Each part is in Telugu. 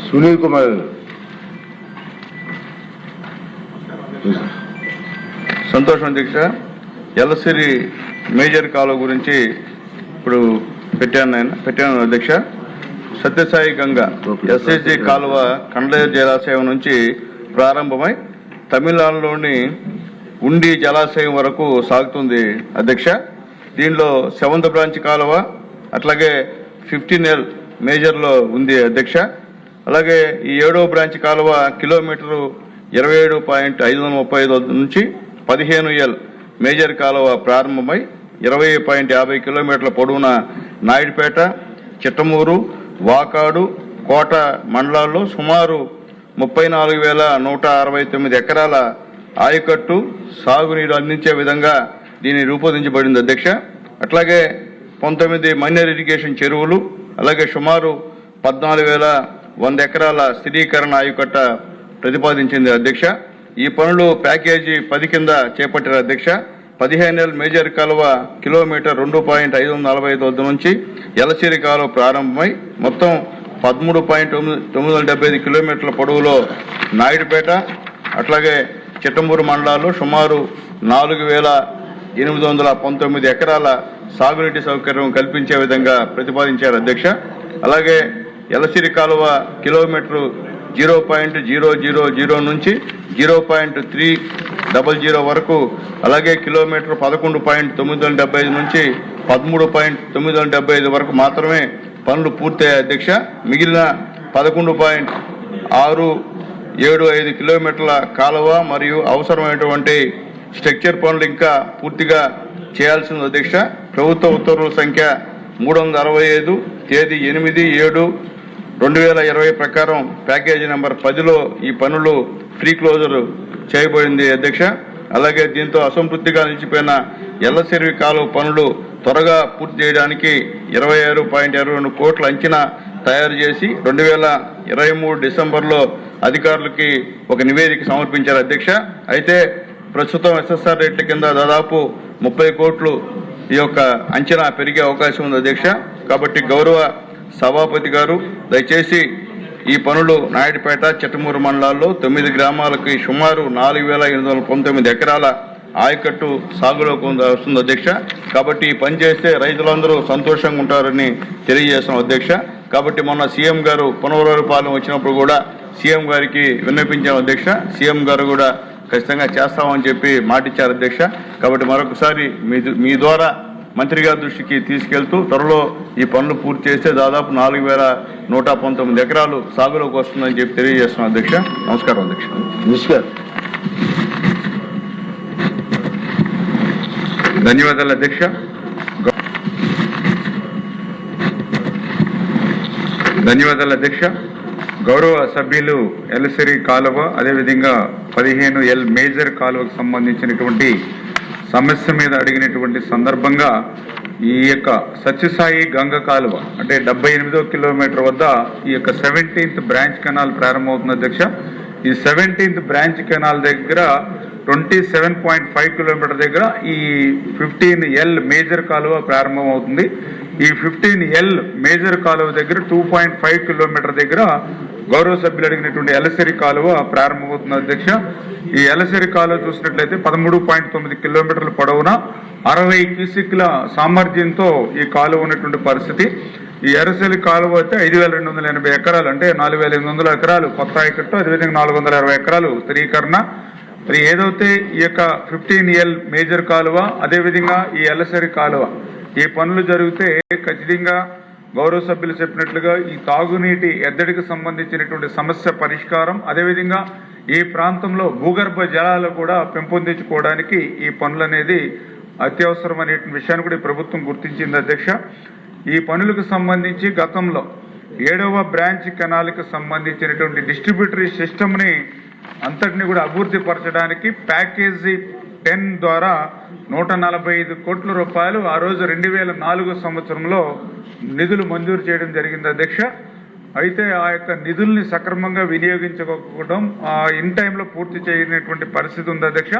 సునీల్ కుమార్. సంతోషం అధ్యక్ష. ఎల్లసిరి మేజర్ కాలువ గురించి ఇప్పుడు పెట్టాను అధ్యక్ష. సత్యసాయి గంగ ఎస్ఎస్జి కాలువ కండ్లేరు జలాశయం నుంచి ప్రారంభమై తమిళనాడులోని ఉండి జలాశయం వరకు సాగుతుంది అధ్యక్ష. దీనిలో 7th బ్రాంచ్ కాలువ అట్లాగే 15L మేజర్లో ఉంది అధ్యక్ష. అలాగే ఈ 7వ బ్రాంచ్ కాలువ కిలోమీటరు 27.535 నుంచి 15L మేజర్ కాలువ ప్రారంభమై 20.50 కిలోమీటర్ల పొడవున నాయుడుపేట, చిట్టమూరు, వాకాడు, కోట మండలాల్లో సుమారు 34,169 ఎకరాల ఆయకట్టు సాగునీరు అందించే విధంగా దీన్ని రూపొందించబడింది అధ్యక్ష. అట్లాగే 19 మైనర్ ఇరిగేషన్ చెరువులు, అలాగే సుమారు 14,100 ఎకరాల స్థిరీకరణ ఆయకట్ట ప్రతిపాదించింది అధ్యక్ష. ఈ పనులు ప్యాకేజీ 10 కింద చేపట్టారు అధ్యక్ష. 15L మేజర్ కాలువ కిలోమీటర్ 2.545 వద్ద నుంచి ఎలసిరి కాలువ ప్రారంభమై మొత్తం 13.975 కిలోమీటర్ల పొడవులో నాయుడుపేట అట్లాగే చిట్టమూరు మండలాల్లో సుమారు 4,819 ఎకరాల సాగునీటి సౌకర్యం కల్పించే విధంగా ప్రతిపాదించారు అధ్యక్ష. అలాగే ఎలసిరి కాలువ కిలోమీటరు 0.000 నుంచి 0.300 వరకు, అలాగే కిలోమీటర్ 11.975 నుంచి 13.975 వరకు మాత్రమే పనులు పూర్తయ్యాయి అధ్యక్ష. మిగిలిన 11.675 కిలోమీటర్ల కాలువ మరియు అవసరమైనటువంటి స్ట్రక్చర్ పనులు ఇంకా పూర్తిగా చేయాల్సింది అధ్యక్ష. ప్రభుత్వ ఉత్తర్వుల సంఖ్య 365 తేదీ 8/7/2020 ప్రకారం ప్యాకేజీ నెంబర్ 10లో ఈ పనులు ప్రీ క్లోజర్ చేయబడింది అధ్యక్ష. అలాగే దీంతో అసంపూర్తిగా నిలిచిపోయిన ఎల్లసిరి కాలువ పనులు త్వరగా పూర్తి చేయడానికి 26.22 కోట్ల అంచనా తయారు చేసి 2023 డిసెంబర్లో అధికారులకి ఒక నివేదిక సమర్పించారు అధ్యక్ష. అయితే ప్రస్తుతం SSR రేట్ల కింద దాదాపు 30 కోట్లు ఈ యొక్క అంచనా పెరిగే అవకాశం ఉంది అధ్యక్ష. కాబట్టి గౌరవ సభాపతి గారు దయచేసి ఈ పనులు నాయుడుపేట, చిట్టమూరు మండలాల్లో 9 గ్రామాలకి సుమారు 4,819 ఎకరాల ఆయకట్టు సాగులోకి వస్తుంది అధ్యక్ష. కాబట్టి ఈ పని చేస్తే రైతులందరూ సంతోషంగా ఉంటారని తెలియజేస్తున్నాం అధ్యక్ష. కాబట్టి మొన్న సీఎం గారు పునర్వరపాలెం వచ్చినప్పుడు కూడా సీఎం గారికి విన్నపించాం అధ్యక్ష. సీఎం గారు కూడా ఖచ్చితంగా చేస్తామని చెప్పి మాటిచ్చారు అధ్యక్ష. కాబట్టి మరొకసారి మీ ద్వారా మంత్రి గారి దృష్టికి తీసుకెళ్తూ త్వరలో ఈ పనులు పూర్తి చేస్తే దాదాపు 4,119 ఎకరాలు సాగులోకి వస్తుందని చెప్పి తెలియజేస్తున్నాం అధ్యక్ష. నమస్కారం అధ్యక్ష. ధన్యవాదాలు అధ్యక్ష. గౌరవ సభ్యులు ఎల్లసిరి కాలువ అదేవిధంగా 15L మేజర్ కాలువకు సంబంధించినటువంటి సమస్య మీద అడిగినటువంటి సందర్భంగా ఈ యొక్క సత్యసాయి గంగ కాలువ అంటే 78వ కిలోమీటర్ వద్ద ఈ యొక్క 17th బ్రాంచ్ కెనాల్ ప్రారంభమవుతుంది అధ్యక్ష. ఈ 17th బ్రాంచ్ కెనాల్ దగ్గర 27.5 కిలోమీటర్ దగ్గర ఈ 15L మేజర్ కాలువ ప్రారంభమవుతుంది. ఈ 15L మేజర్ కాలువ దగ్గర 2.5 కిలోమీటర్ దగ్గర గౌరవ సభ్యులు అడిగినటువంటి ఎల్లసిరి కాలువ ప్రారంభమవుతుంది అధ్యక్ష. ఈ ఎల్లసిరి కాలువ చూసినట్లయితే 13.9 కిలోమీటర్ల పొడవున 60 క్యూసిక్ల సామర్థ్యంతో ఈ కాలువ ఉన్నటువంటి పరిస్థితి. ఈ ఎల్లసిరి కాలువ అయితే 5,280 ఎకరాలు అంటే 4,800 ఎకరాలు కొత్త ఆయకట్టు, అదేవిధంగా 420 ఎకరాలు స్థిరీకరణ. మరి ఏదైతే ఈ యొక్క 15L మేజర్ కాలువ అదేవిధంగా ఈ ఎల్లసిరి కాలువ ఈ పనులు జరిగితే ఖచ్చితంగా గౌరవ సభ్యులు చెప్పినట్లుగా ఈ తాగునీటి ఎద్దడికి సంబంధించినటువంటి సమస్య పరిష్కారం, అదేవిధంగా ఈ ప్రాంతంలో భూగర్భ జలాలు కూడా పెంపొందించుకోవడానికి ఈ పనులు అనేది అత్యవసరం అనే విషయాన్ని కూడా ఈ ప్రభుత్వం గుర్తించింది అధ్యక్ష. ఈ పనులకు సంబంధించి గతంలో 7వ బ్రాంచ్ కెనాల్కి సంబంధించినటువంటి డిస్ట్రిబ్యూటరీ సిస్టమ్ని అంతటిని కూడా అభివృద్ధి పరచడానికి ప్యాకేజీ 10 ద్వారా 145 కోట్ల రూపాయలు ఆ రోజు 2004 సంవత్సరంలో నిధులు మంజూరు చేయడం జరిగింది అధ్యక్ష. అయితే ఆ యొక్క నిధుల్ని సక్రమంగా వినియోగించుకోవడం ఇన్ టైంలో పూర్తి చేయనటువంటి పరిస్థితి ఉంది అధ్యక్ష.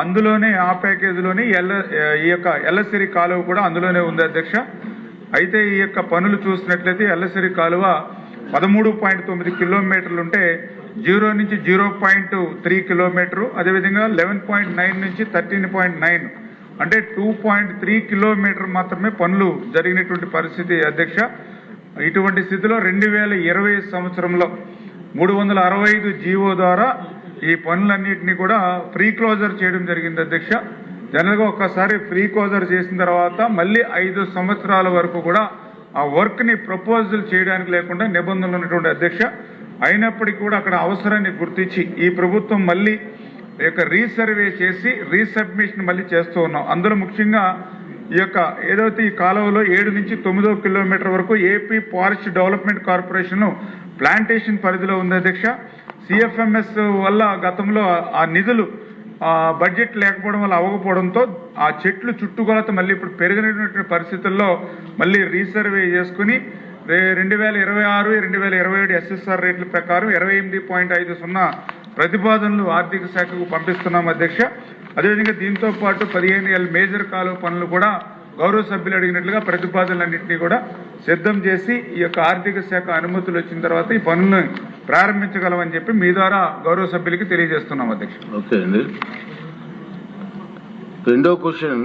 అందులోనే ఆ ప్యాకేజీలోని ఈ యొక్క ఎల్లసిరి కాలువ కూడా అందులోనే ఉంది అధ్యక్ష. అయితే ఈ యొక్క పనులు చూసినట్లయితే ఎల్లసిరి కాలువ 13.9 కిలోమీటర్లు ఉంటే 0 నుంచి 0.3 కిలోమీటరు, అదేవిధంగా 11.9 నుంచి 13.9 అంటే 2.3 కిలోమీటర్ మాత్రమే పనులు జరిగినటువంటి పరిస్థితి అధ్యక్ష. ఇటువంటి స్థితిలో 2020 సంవత్సరంలో 365 జీవో ద్వారా ఈ పనులన్నింటినీ కూడా ఫ్రీ క్లోజర్ చేయడం జరిగింది అధ్యక్ష. జనరల్గా ఒక్కసారి ఫ్రీ క్లోజర్ చేసిన తర్వాత మళ్ళీ 5 సంవత్సరాల వరకు కూడా ఆ వర్క్ ని ప్రపోజల్ చేయడానికి లేకుండా నిబంధనలు ఉన్నటువంటి అధ్యక్ష. అయినప్పటికీ కూడా అక్కడ అవసరాన్ని గుర్తించి ఈ ప్రభుత్వం మళ్ళీ ఈ యొక్క రీసర్వే చేసి రీసబ్మిషన్ మళ్ళీ చేస్తూ ఉన్నాం. అందులో ముఖ్యంగా ఈ యొక్క ఏదైతే ఈ కాలువలో 7 నుంచి 9 కిలోమీటర్ వరకు AP forest development corporation plantation పరిధిలో ఉంది అధ్యక్ష. సిఎఫ్ఎంఎస్ వల్ల గతంలో ఆ నిధులు బడ్జెట్ లేకపోవడం వల్ల అవ్వకపోవడంతో ఆ చెట్లు చుట్టుకొలత మళ్ళీ ఇప్పుడు పెరిగినటువంటి పరిస్థితుల్లో మళ్ళీ రీసర్వే చేసుకుని 2026, 2027 ఎస్ఎస్ఆర్ రేట్ల ప్రకారం 28.50 ప్రతిపాదనలు ఆర్థిక శాఖకు పంపిస్తున్నాం అధ్యక్ష. అదేవిధంగా దీంతో పాటు 15 మేజర్ కాలువ పనులు కూడా గౌరవ సభ్యులు అడిగినట్లుగా ప్రతిపాదనలన్నింటినీ కూడా సిద్ధం చేసి ఈ యొక్క ఆర్థిక శాఖ అనుమతులు వచ్చిన తర్వాత ఈ పనులను ప్రారంభించగలమని చెప్పి మీ ద్వారా గౌరవ సభ్యులకి తెలియజేస్తున్నాం అధ్యక్ష. ఓకే అండి. రెండో క్వశ్చన్,